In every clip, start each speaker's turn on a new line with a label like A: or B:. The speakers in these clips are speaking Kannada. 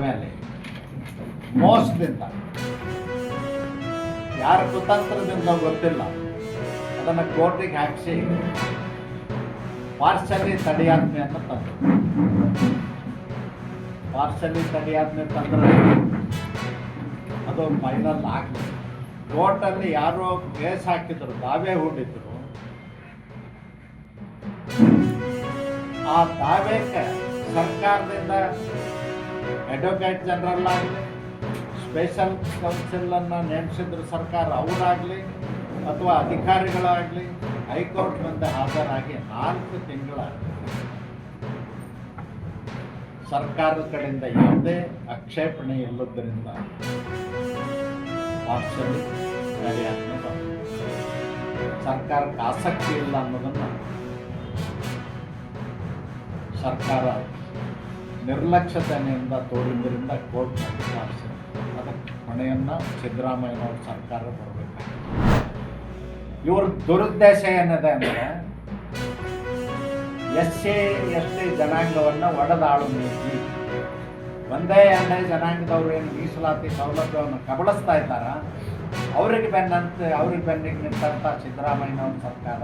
A: ಮೇಲೆ ಮೋಸದಿಂದ ಯಾರ ಕುತಂತ್ರದಿಂದ ಗೊತ್ತಿಲ್ಲ ಅದನ್ನು ಕೋರ್ಟಿಗೆ ಹಾಕಿಸಿ ಪಾರ್ಸಲಿ ತಡೆಯಾಜ್ಞೆಯನ್ನು ತಂದರು. ಪಾರ್ಸಲಿ ತಡೆಯಾಜ್ಞೆ ತಂದರೆ ಅದು ಫೈನಲ್ ಆಗಲಿ. ಕೋರ್ಟಲ್ಲಿ ಯಾರೋ ಕೇಸ್ ಹಾಕಿದ್ರು, ದಾವೆ ಹೂಡಿದ್ರು. ಆ ದಾವೆಗೆ ಸರ್ಕಾರದಿಂದ ಅಡ್ವೊಕೇಟ್ ಜನರಲ್ ಆಗಲಿ, ಸ್ಪೆಷಲ್ ಕೌನ್ಸಿಲನ್ನು ನೇಮಿಸಿದ್ರು ಸರ್ಕಾರ, ಅವರಾಗಲಿ ಅಥವಾ ಅಧಿಕಾರಿಗಳಾಗಲಿ ಹೈಕೋರ್ಟ್ ಮುಂದೆ ಹಾಜರಾಗಿ 4 ತಿಂಗಳಾಗಲಿ ಸರ್ಕಾರದ ಕಡೆಯಿಂದ ಯಾವುದೇ ಆಕ್ಷೇಪಣೆ ಇಲ್ಲದರಿಂದ ಪಾರ್ಸಲಿ ತಡೆಯಾಜ್ಞೆ ಸರ್ಕಾರಕ್ಕೆ ಆಸಕ್ತಿ ಇಲ್ಲ ಅನ್ನೋದನ್ನು ಸರ್ಕಾರ ನಿರ್ಲಕ್ಷ್ಯತೆಯಿಂದ ತೋರಿದ್ದರಿಂದ ಕೋರ್ಟ್ ಪಾರ್ಸಲಿ ಅದಕ್ಕೆ ಹೊಣೆಯನ್ನು ಸಿದ್ದರಾಮಯ್ಯನವ್ರ ಸರ್ಕಾರ ಬರಬೇಕಾಗಿದೆ. ಇವ್ರ ದುರುದ್ದೇಶ ಏನಿದೆ ಅಂದರೆ SC ST ಜನಾಂಗವನ್ನು ಒಡೆದಾಳು ನೀತಿ. ಒಂದೇ ಎರಡೇ ಜನಾಂಗದವ್ರು ಏನು ಮೀಸಲಾತಿ ಸೌಲಭ್ಯವನ್ನು ಕಬಳಿಸ್ತಾ ಇದ್ದಾರ, ಅವ್ರಿಗೆ ಬೆನ್ನಿಗೆ ನಿಂತಂಥ ಸಿದ್ದರಾಮಯ್ಯನವ್ರ ಸರ್ಕಾರ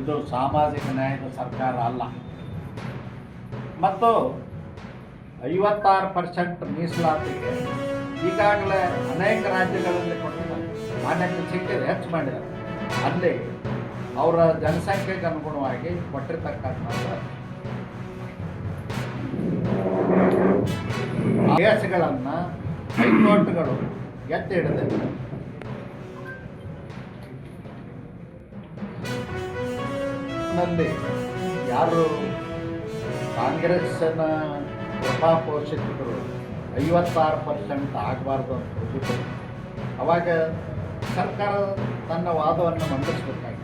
A: ಇದು ಸಾಮಾಜಿಕ ನ್ಯಾಯದ ಸರ್ಕಾರ ಅಲ್ಲ. ಮತ್ತು 56% ಮೀಸಲಾತಿಗೆ ಈಗಾಗಲೇ ಅನೇಕ ರಾಜ್ಯಗಳಲ್ಲಿ ಕೊಟ್ಟಿದ್ದಾರೆ, ಮಾನ್ಯತೆ ಸಿಕ್ಕಿದೆ, ಹೆಚ್ಚು ಮಾಡಿದ್ದಾರೆ. ಅಲ್ಲಿ ಅವರ ಜನಸಂಖ್ಯೆಗೆ ಅನುಗುಣವಾಗಿ ಕೊಟ್ಟಿರ್ತಕ್ಕಂಥ ಕೇಸ್ಗಳನ್ನು ಹೈಕೋರ್ಟ್ಗಳು ಎತ್ತಿ ಹಿಡಿದಿವೆ. ನಲ್ಲಿ ಯಾರು ಕಾಂಗ್ರೆಸ್ನ ಪ್ರಭಾ ಪೋಷಿತರು 56% ಆಗಬಾರ್ದು ಅಂತ ಹೋಗಿದ್ರು, ಅವಾಗ ಸರ್ಕಾರ ತನ್ನ ವಾದವನ್ನು ಮಂಡಿಸಬೇಕಾಗಿತ್ತು.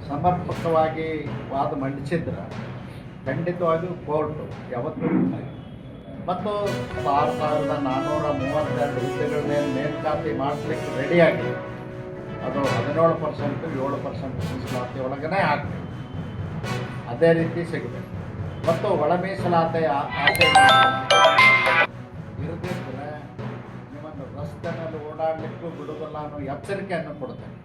A: ಸಮರ್ಪಕವಾಗಿ ವಾದ ಮಂಡಿಸಿದ್ರೆ ಖಂಡಿತವಾಗಿಯೂ ಕೋರ್ಟು ಯಾವತ್ತೂ ಮತ್ತು 6,432 ಹುದ್ದೆಗಳನ್ನೇನು ನೇಮಕಾತಿ ಮಾಡಲಿಕ್ಕೆ ರೆಡಿಯಾಗಿದೆ, ಅದು 17% 7% ಮೀಸಲಾತಿ ಒಳಗೇ ಆಗ್ತದೆ. ಅದೇ ರೀತಿ ಸಿಗಬೇಕು. ಮತ್ತು ಒಳ ಮೀಸಲಾತಿ ಆಸೆ ಇರದಿದ್ದರೆ ನಿಮ್ಮನ್ನು ರಸ್ತೆನಲ್ಲಿ ಓಡಾಡಲಿಕ್ಕೂ ಬಿಡುವುದಿಲ್ಲ ಅನ್ನೋ ಎಚ್ಚರಿಕೆಯನ್ನು ಕೊಡ್ತೇನೆ.